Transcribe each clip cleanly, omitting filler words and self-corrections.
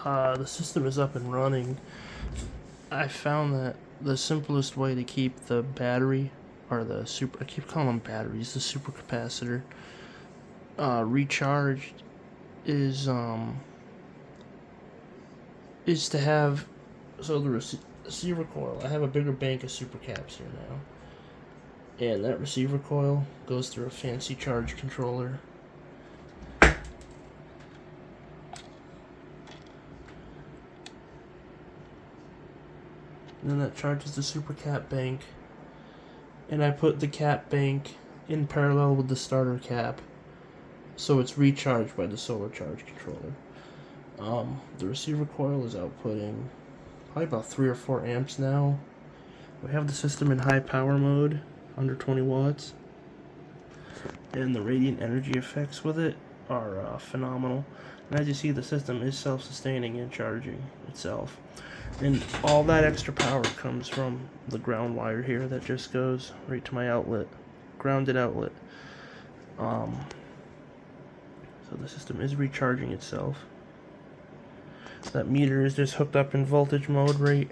The system is up and running. I found that the simplest way to keep the battery, or the super, I keep calling them batteries, the super capacitor, recharged is to have, so the receiver coil, I have a bigger bank of super caps here now, and that receiver coil goes through a fancy charge controller. And then that charges the super cap bank, and I put the cap bank in parallel with the starter cap, so it's recharged by the solar charge controller. The receiver coil is outputting probably about 3 or 4 amps now. We have the system in high power mode, under 20 watts, and the radiant energy effects with it are phenomenal. And as you see, the system is self-sustaining and charging itself. And all that extra power comes from the ground wire here that just goes right to my outlet, grounded outlet. So the system is recharging itself. That meter is just hooked up in voltage mode right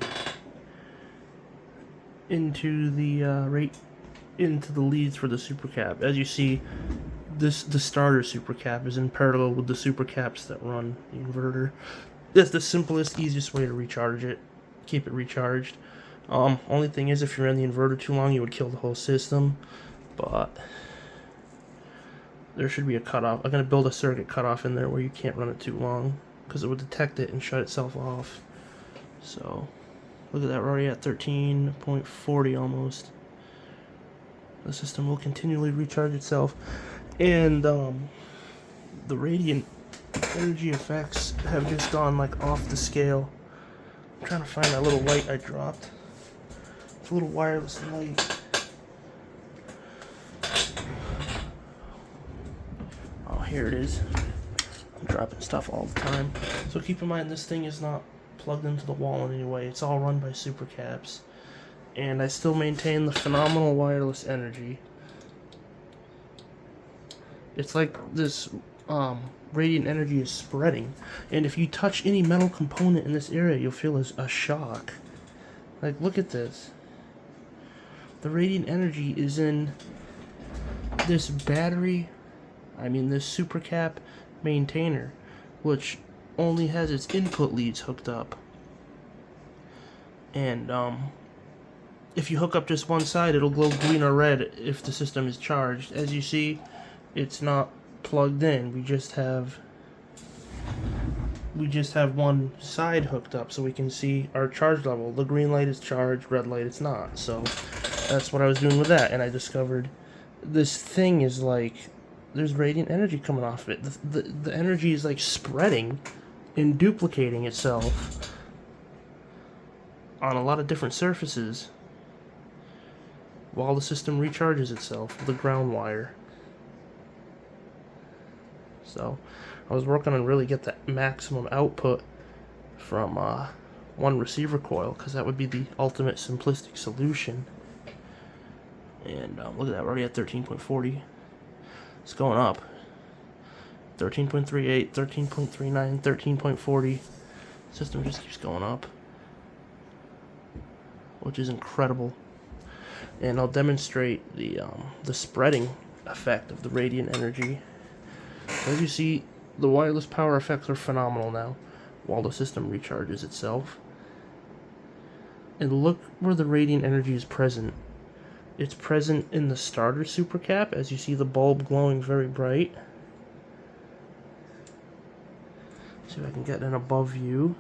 into the leads for the super cap. As you see, the starter super cap is in parallel with the super caps that run the inverter. That's the simplest, easiest way to recharge it. Keep it recharged. Only thing is, if you ran the inverter too long, you would kill the whole system. But there should be a cutoff. I'm going to build a circuit cutoff in there where you can't run it too long, because it would detect it and shut itself off. So, look at that, we're already at 13.40 almost. The system will continually recharge itself. And the radiant energy effects have just gone like off the scale. I'm trying to find that little light I dropped. It's a little wireless light. Oh, here it is. I'm dropping stuff all the time. So keep in mind, this thing is not plugged into the wall in any way. It's all run by super caps. And I still maintain the phenomenal wireless energy. It's like this radiant energy is spreading, and if you touch any metal component in this area, you'll feel a shock. Like, look at this. The radiant energy is in this battery, this super cap maintainer, which only has its input leads hooked up. And if you hook up just one side, it'll glow green or red if the system is charged. As you see, it's not plugged in. We just have one side hooked up, so we can see our charge level. The green light is charged, red light it's not. So that's what I was doing with that, and I discovered this thing is like, there's radiant energy coming off it. The energy is like spreading and duplicating itself on a lot of different surfaces while the system recharges itself with the ground wire. So I was working on really get that maximum output from one receiver coil, because that would be the ultimate simplistic solution. And look at that, we're already at 13.40. It's going up. 13.38, 13.39, 13.40. System just keeps going up, which is incredible. And I'll demonstrate the spreading effect of the radiant energy. As you see, the wireless power effects are phenomenal now, while the system recharges itself. And look where the radiant energy is present. It's present in the starter super cap, as you see the bulb glowing very bright. See if I can get an above view.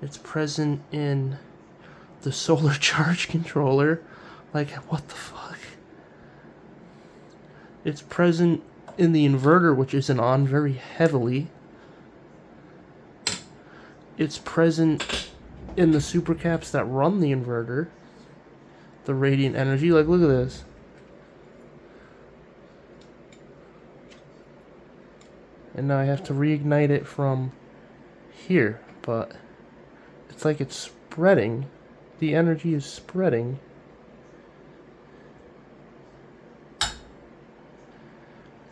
It's present in the solar charge controller. Like, what the fuck? It's present in the inverter, which isn't on very heavily. It's present in the super caps that run the inverter. The radiant energy, like, look at this. And now I have to reignite it from here, but it's like it's spreading. The energy is spreading.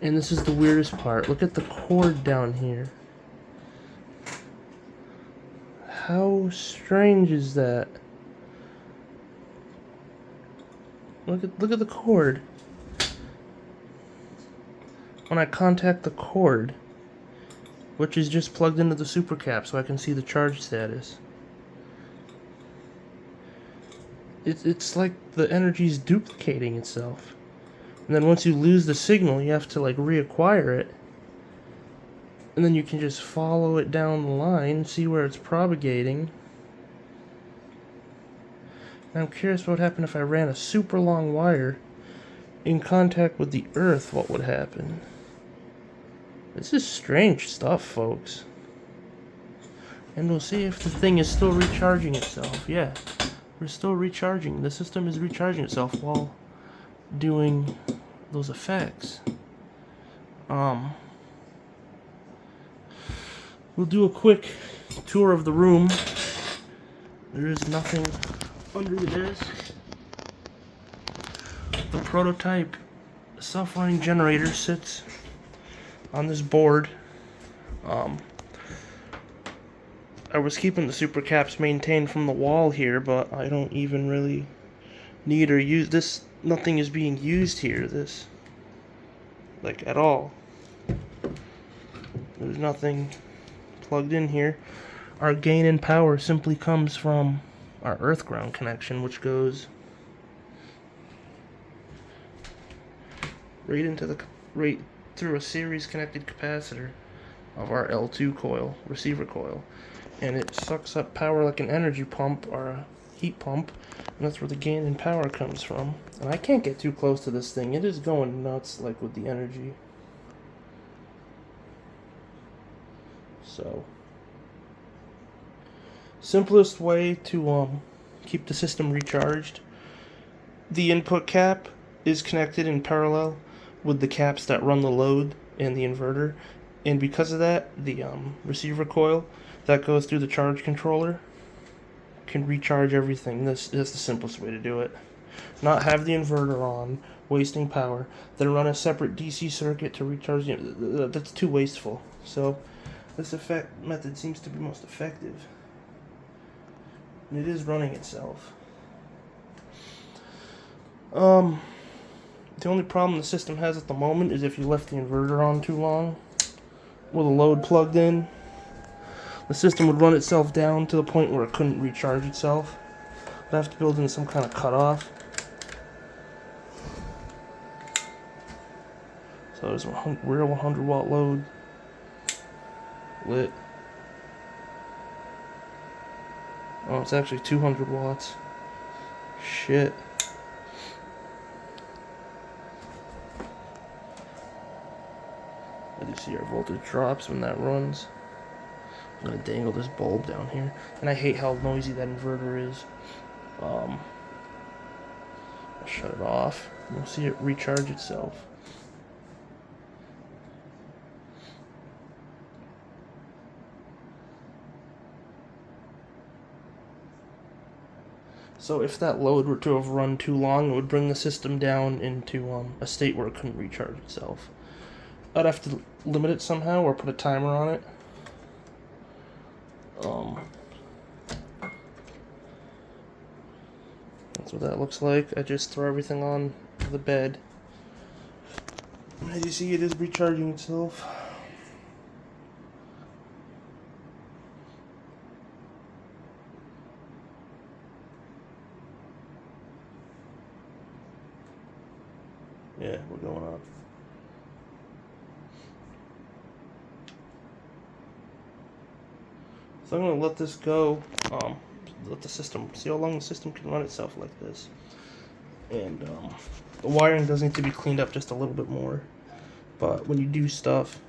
And this is the weirdest part. Look at the cord down here. How strange is that? Look at the cord. When I contact the cord, which is just plugged into the super cap so I can see the charge status. It's like the energy's duplicating itself. And then once you lose the signal, you have to like reacquire it. And then you can just follow it down the line, see where it's propagating. And I'm curious what would happen if I ran a super long wire in contact with the earth, what would happen? This is strange stuff, folks. And we'll see if the thing is still recharging itself. Yeah, we're still recharging. The system is recharging itself while doing those effects. We'll do a quick tour of the room. There is nothing under the desk. The prototype self-running generator sits on this board. I was keeping the super caps maintained from the wall here, but I don't even really need or use this. Nothing is being used here, this, like, at all. There's nothing plugged in here. Our gain in power simply comes from our earth ground connection, which goes right through a series connected capacitor of our L2 coil, receiver coil, and it sucks up power like an energy pump or a heat pump, and that's where the gain in power comes from. And I can't get too close to this thing. It is going nuts, like, with the energy. So, simplest way to keep the system recharged, the input cap is connected in parallel with the caps that run the load and the inverter, and because of that, the receiver coil that goes through the charge controller can recharge everything. This is the simplest way to do it. Not have the inverter on, wasting power, then run a separate DC circuit to recharge. That's too wasteful. So this method seems to be most effective. And it is running itself. The only problem the system has at the moment is if you left the inverter on too long with a load plugged in, the system would run itself down to the point where it couldn't recharge itself. I'd have to build in some kind of cutoff. So there's a real 100 watt load lit. Oh, it's actually 200 watts. Shit. As you see, our voltage drops when that runs. I'm gonna dangle this bulb down here, and I hate how noisy that inverter is. I'll shut it off. You'll see it recharge itself. So if that load were to have run too long, it would bring the system down into a state where it couldn't recharge itself. I'd have to limit it somehow or put a timer on it. That's what that looks like. I just throw everything on the bed. As you see, it is recharging itself. Yeah, we're going up. So I'm going to let this go, let the system, see how long the system can run itself like this. And the wiring does need to be cleaned up just a little bit more. But when you do stuff,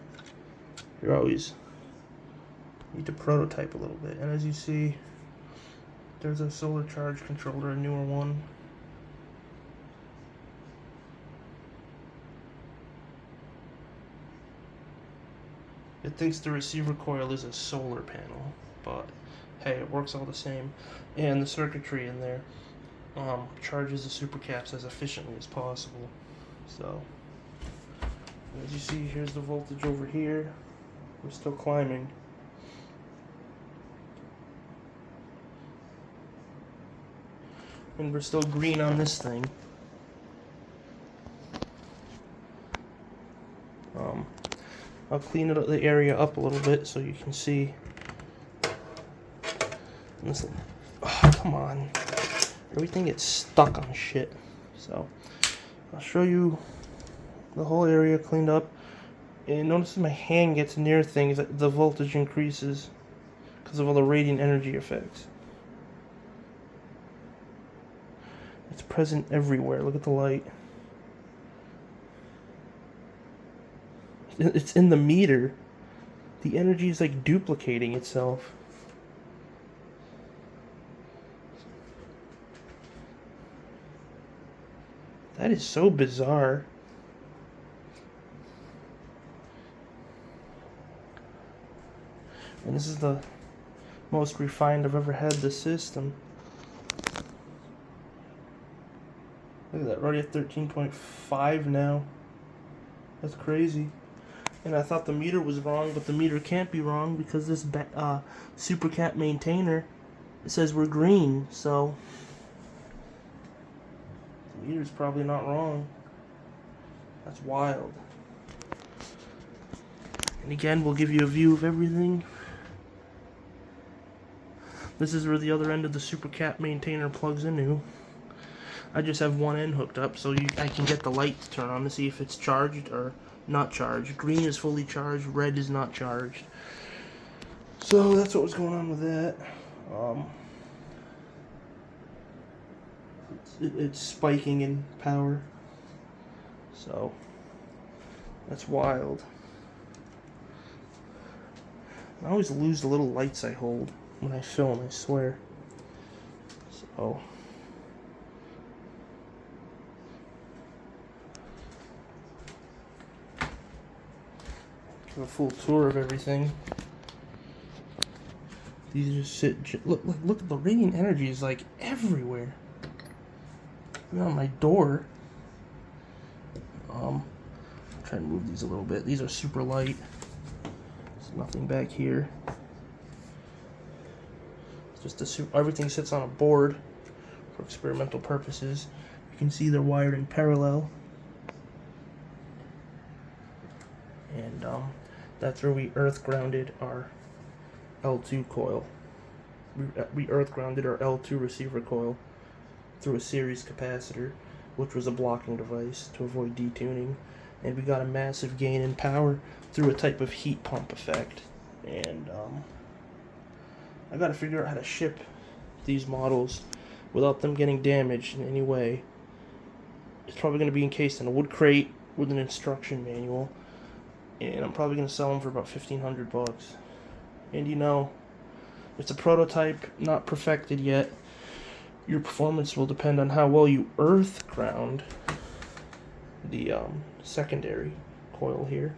you always need to prototype a little bit. And as you see, there's a solar charge controller, a newer one. It thinks the receiver coil is a solar panel, but hey, it works all the same. And the circuitry in there charges the super caps as efficiently as possible. So, as you see, here's the voltage over here. We're still climbing. And we're still green on this thing. I'll clean the area up a little bit so you can see. Listen, oh, come on. Everything gets stuck on shit. So, I'll show you the whole area cleaned up. And notice my hand gets near things, the voltage increases because of all the radiant energy effects. It's present everywhere. Look at the light. It's in the meter. The energy is like duplicating itself. That is so bizarre. And this is the most refined I've ever had the system. Look at that, already at 13.5 now. That's crazy. And I thought the meter was wrong, but the meter can't be wrong because this SuperCap maintainer says we're green, so the meter's probably not wrong. That's wild. And again, we'll give you a view of everything. This is where the other end of the SuperCap maintainer plugs into. I just have one end hooked up, so I can get the light to turn on to see if it's charged or not charged. Green is fully charged, red is not charged. So that's what was going on with that. It's spiking in power. So that's wild. I always lose the little lights I hold when I film, I swear. So give a full tour of everything. These just sit. Look at the radiant energy is like everywhere. Even on my door. Try to move these a little bit. These are super light. There's nothing back here. It's just everything sits on a board for experimental purposes. You can see they're wired in parallel. And that's where we earth grounded our L2 coil. We earth grounded our L2 receiver coil through a series capacitor, which was a blocking device to avoid detuning. And we got a massive gain in power through a type of heat pump effect. And I gotta figure out how to ship these models without them getting damaged in any way. It's probably going to be encased in a wood crate with an instruction manual. And I'm probably going to sell them for about $1,500. And you know, it's a prototype, not perfected yet. Your performance will depend on how well you earth ground the secondary coil here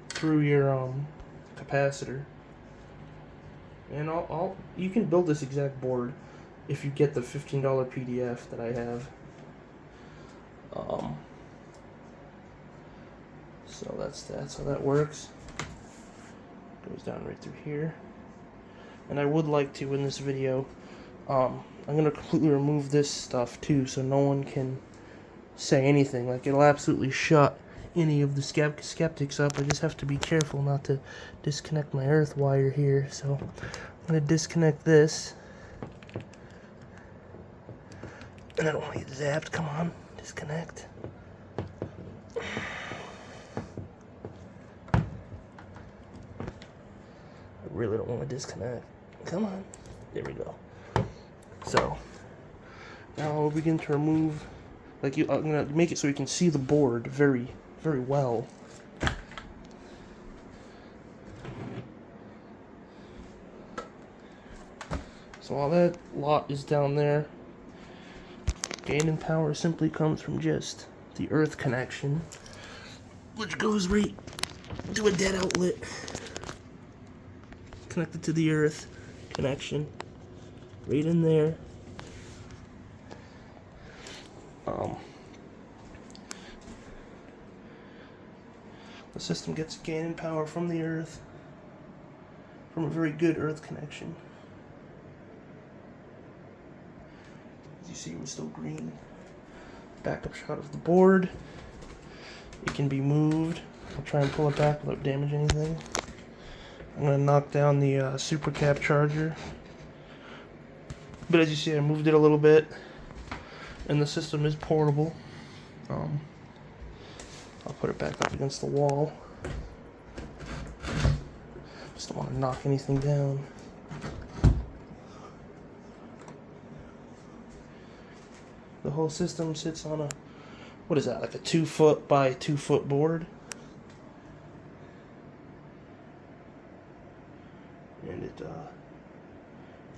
through your capacitor. And you can build this exact board if you get the $15 PDF that I have. So that's how that works. Goes down right through here. And I would like to, in this video, I'm going to completely remove this stuff too, so no one can say anything. Like, it'll absolutely shut any of the skeptics up. I just have to be careful not to disconnect my earth wire here. So I'm going to disconnect this. And I don't want to get zapped. Come on, disconnect. I really don't want to disconnect. Come on. There we go. So now I'll begin to remove. I'm gonna make it so you can see the board very, very well. So all that lot is down there. Gain in power simply comes from just the earth connection, which goes right to a dead outlet connected to the earth connection right in there. The system gets gain in power from the earth, from a very good earth connection. As you see, it was still green. Backup shot of the board. It can be moved. I'll try and pull it back without damaging anything. I'm going to knock down the super cap charger. But as you see, I moved it a little bit. And the system is portable. I'll put it back up against the wall. Just don't want to knock anything down. The whole system sits on a, what is that, like a 2 foot by 2 foot board. And it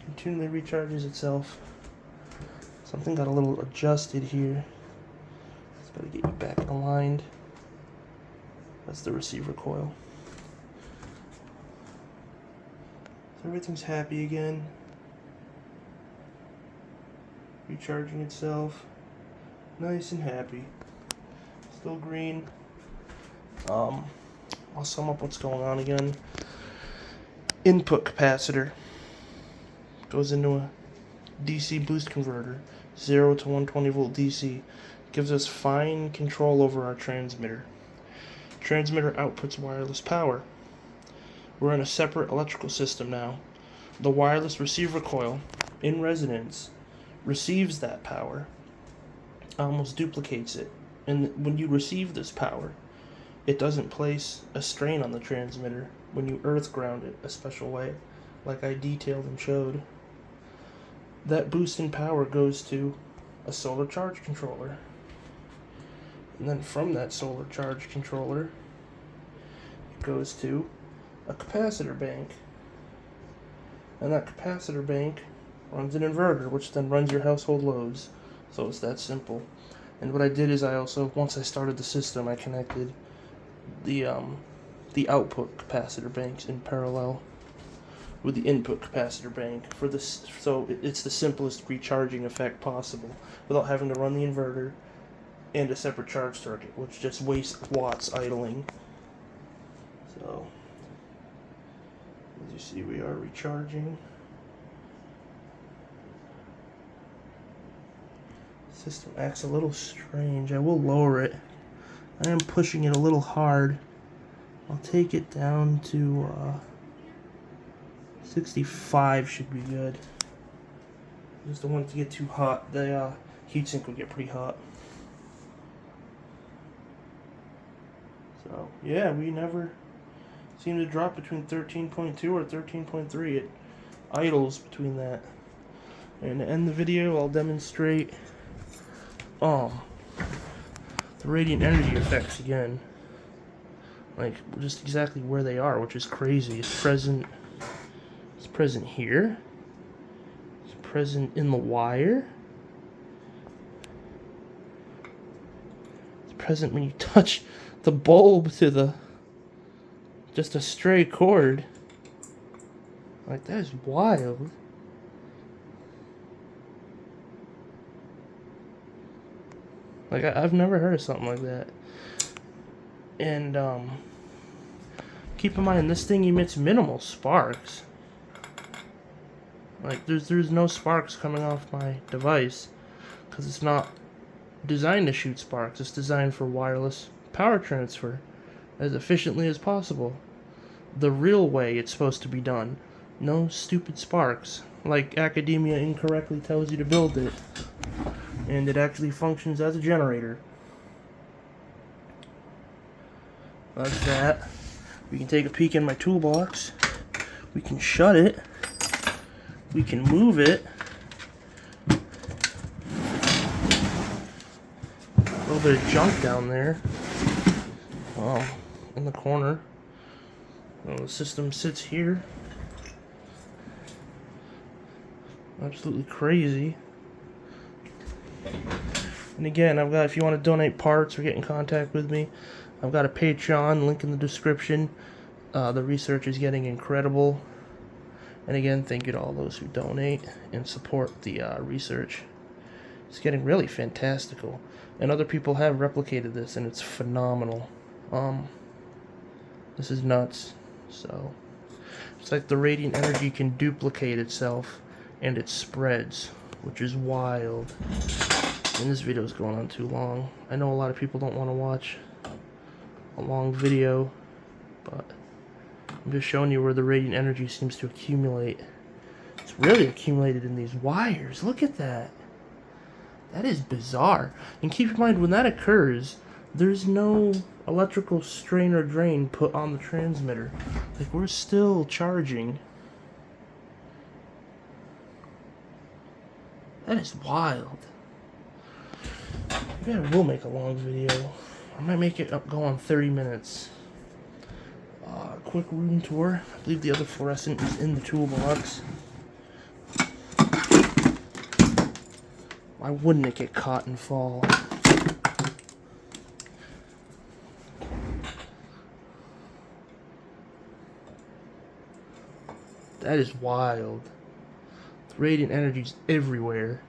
continually recharges itself. Something got a little adjusted here. Just gotta get you back aligned. That's the receiver coil. So everything's happy again. Recharging itself. Nice and happy. Still green. I'll sum up what's going on again. Input capacitor goes into a DC boost converter, 0 to 120 volt DC. Gives us fine control over our transmitter. Transmitter outputs wireless power. We're in a separate electrical system now. The wireless receiver coil in resonance receives that power, almost duplicates it. And when you receive this power, it doesn't place a strain on the transmitter when you earth ground it a special way, like I detailed and showed. That boost in power goes to a solar charge controller. And then from that solar charge controller, it goes to a capacitor bank. And that capacitor bank runs an inverter, which then runs your household loads. So it's that simple. And what I did is I also, once I started the system, I connected the output capacitor banks in parallel with the input capacitor bank for this, so it's the simplest recharging effect possible without having to run the inverter and a separate charge circuit, which just wastes watts idling. So as you see, we are recharging. System acts a little strange. I will lower it. I am pushing it a little hard. I'll take it down to 65 should be good. Just don't want it to get too hot. The heatsink will get pretty hot. So yeah, we never seem to drop between 13.2 or 13.3. It idles between that. And to end the video, I'll demonstrate the radiant energy effects again. Like just exactly where they are, which is crazy. It's present here. It's present in the wire. It's present when you touch the bulb to the just a stray cord. Like, that is wild. Like, I've never heard of something like that. And keep in mind, this thing emits minimal sparks. Like, there's no sparks coming off my device because it's not designed to shoot sparks. It's designed for wireless power transfer as efficiently as possible. The real way it's supposed to be done. No stupid sparks, like academia incorrectly tells you to build it. And it actually functions as a generator. That's that. We can take a peek in my toolbox. We can shut it. We can move it. A little bit of junk down there. In the corner. Well, the system sits here. Absolutely crazy. And again, I've got, if you want to donate parts or get in contact with me, I've got a Patreon, link in the description. The research is getting incredible. And again, thank you to all those who donate and support the research. It's getting really fantastical. And other people have replicated this, and it's phenomenal. This is nuts. So, it's like the radiant energy can duplicate itself, and it spreads. which is wild. And this video is going on too long. I know a lot of people don't want to watch a long video, but I'm just showing you where the radiant energy seems to accumulate. It's really accumulated in these wires. Look at that. That is bizarre. And keep in mind, when that occurs, there's no electrical strain or drain put on the transmitter. Like, we're still charging. That is wild. Maybe I will make a long video. I might make it go on 30 minutes. Quick room tour. I believe the other fluorescent is in the toolbox. Why wouldn't it get caught and fall? That is wild. The radiant energy's everywhere.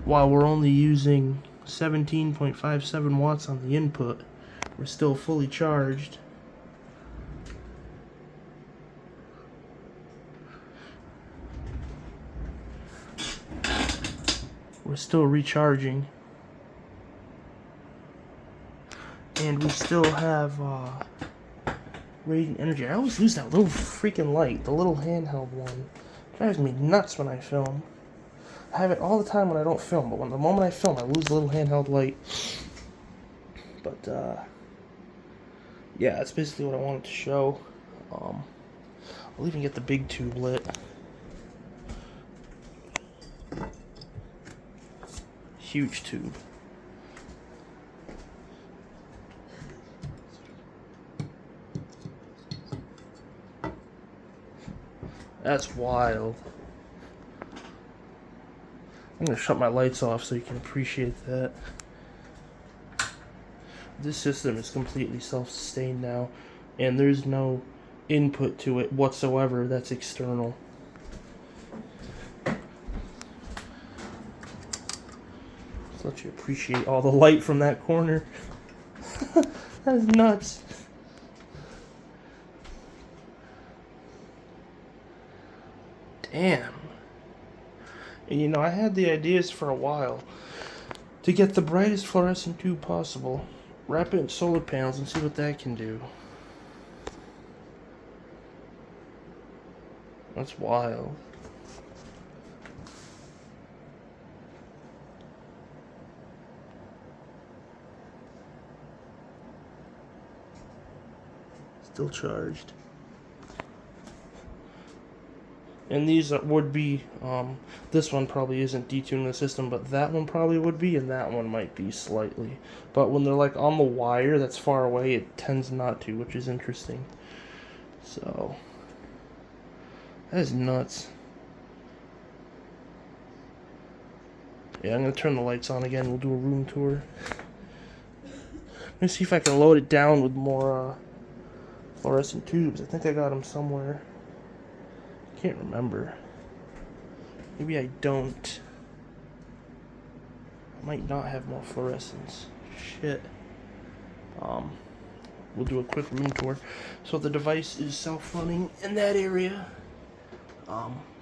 While we're only using 17.57 watts on the input, we're still fully charged. We're still recharging. And we still have radiant energy. I always lose that little freaking light, the little handheld one. It drives me nuts when I film. I have it all the time when I don't film, but the moment I film, I lose the little handheld light. But, yeah, that's basically what I wanted to show. I'll even get the big tube lit. Huge tube. That's wild. I'm going to shut my lights off so you can appreciate that. This system is completely self-sustained now, and there's no input to it whatsoever that's external. Just let you appreciate all the light from that corner. That is nuts. Damn. And you know, I had the ideas for a while to get the brightest fluorescent tube possible, wrap it in solar panels, and see what that can do. That's wild. Still charged. And these would be, this one probably isn't detuning the system, but that one probably would be, and that one might be slightly. But when they're like on the wire that's far away, it tends not to, which is interesting. So, that is nuts. Yeah, I'm going to turn the lights on again. We'll do a room tour. Let me see if I can load it down with more fluorescent tubes. I think I got them somewhere. Can't remember. Maybe I don't. I might not have more fluorescence. Shit. We'll do a quick room tour. So the device is self-running in that area.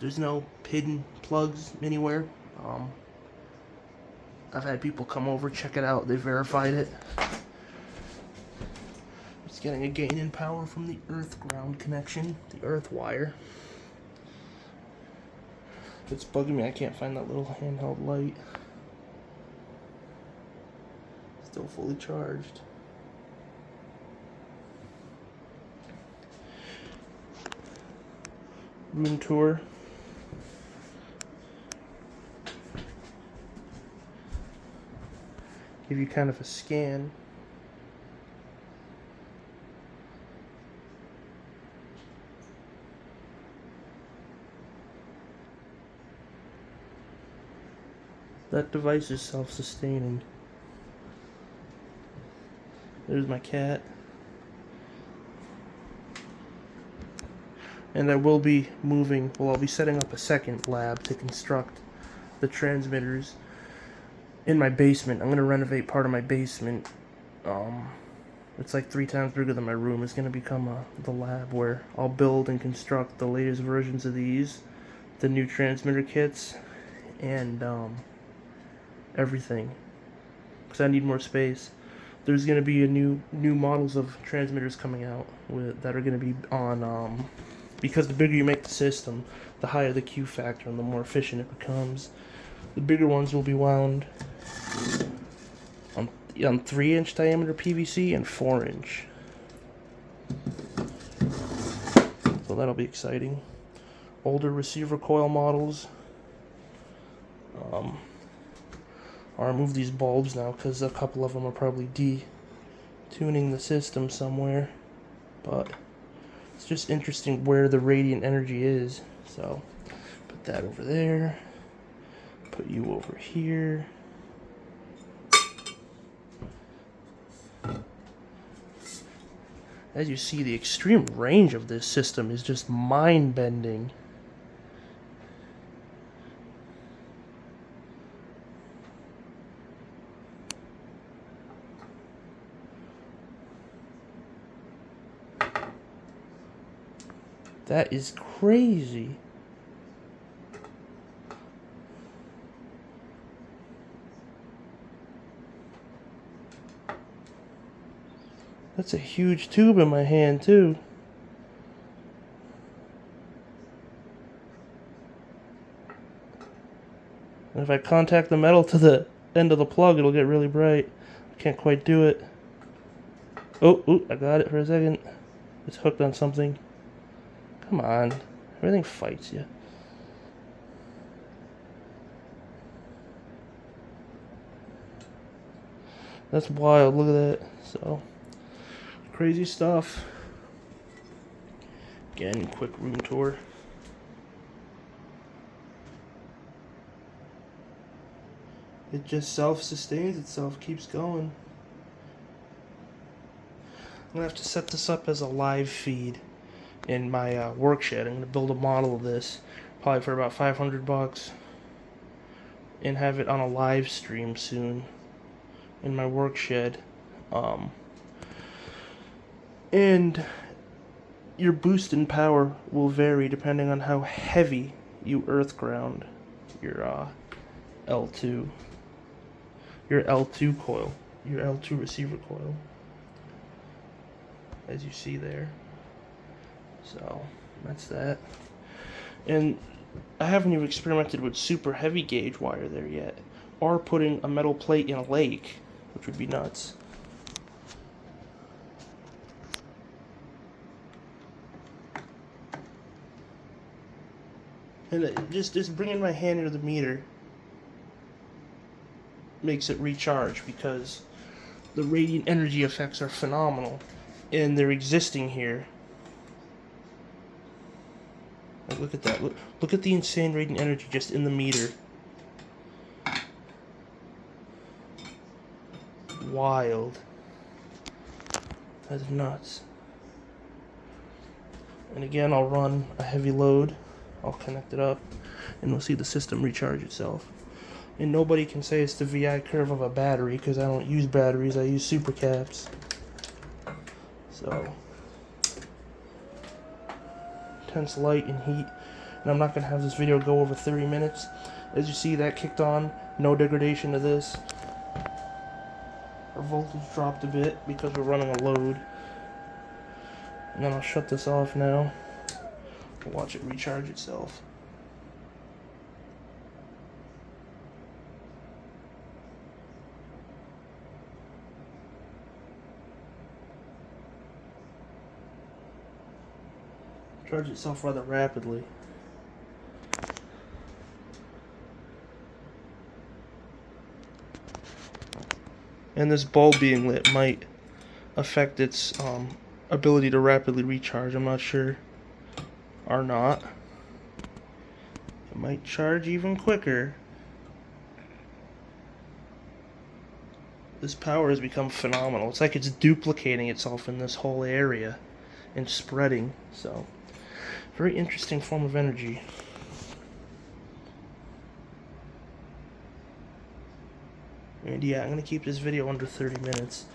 There's no hidden plugs anywhere. I've had people come over, check it out. They verified it. It's getting a gain in power from the earth ground connection, the earth wire. It's bugging me, I can't find that little handheld light. Still fully charged. Room tour. Give you kind of a scan. That device is self-sustaining. There's my cat. And I will be moving, well, I'll be setting up a second lab to construct the transmitters in my basement. I'm going to renovate part of my basement. It's like 3 times bigger than my room. It's going to become the lab where I'll build and construct the latest versions of these, the new transmitter kits, and everything, because I need more space. There's going to be new models of transmitters coming out that are going to be on, because the bigger you make the system, the higher the Q factor and the more efficient it becomes. The bigger ones will be wound on 3-inch diameter PVC and 4-inch. So that'll be exciting. Older receiver coil models. I'll remove these bulbs now because a couple of them are probably detuning the system somewhere. But it's just interesting where the radiant energy is. So put that over there. Put you over here. As you see, the extreme range of this system is just mind-bending. That is crazy. That's a huge tube in my hand, too. And if I contact the metal to the end of the plug, it'll get really bright. I can't quite do it. Oh, I got it for a second. It's hooked on something. Come on. Everything fights you. That's wild. Look at that. So, crazy stuff. Again, quick room tour. It just self-sustains itself, keeps going. I'm going to have to set this up as a live feed in my work shed. I'm going to build a model of this, probably for about $500, and have it on a live stream soon in my work shed. And your boost in power will vary depending on how heavy you earth ground your L2 coil, your L2 receiver coil, as you see there. So that's that. And I haven't even experimented with super heavy gauge wire there yet, or putting a metal plate in a lake, which would be nuts. And just bringing my hand into the meter makes it recharge, because the radiant energy effects are phenomenal, and they're existing here. Like, look at that. Look at the insane radiant energy just in the meter. Wild. That's nuts. And again, I'll run a heavy load. I'll connect it up, and we'll see the system recharge itself. And nobody can say it's the VI curve of a battery, because I don't use batteries, I use supercaps. So, intense light and heat. And I'm not going to have this video go over 30 minutes. As you see, that kicked on. No degradation to this. Our voltage dropped a bit because we're running a load. And then I'll shut this off now. We'll watch it recharge itself. Charge itself rather rapidly. And this bulb being lit might affect its ability to rapidly recharge. I'm not sure. Or not. It might charge even quicker. This power has become phenomenal. It's like it's duplicating itself in this whole area and spreading. So, very interesting form of energy. And yeah, I'm going to keep this video under 30 minutes.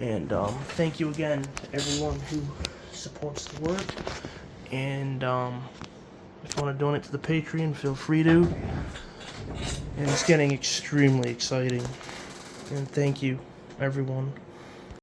And thank you again to everyone who supports the work. And if you want to donate to the Patreon, feel free to. And it's getting extremely exciting. And thank you, everyone.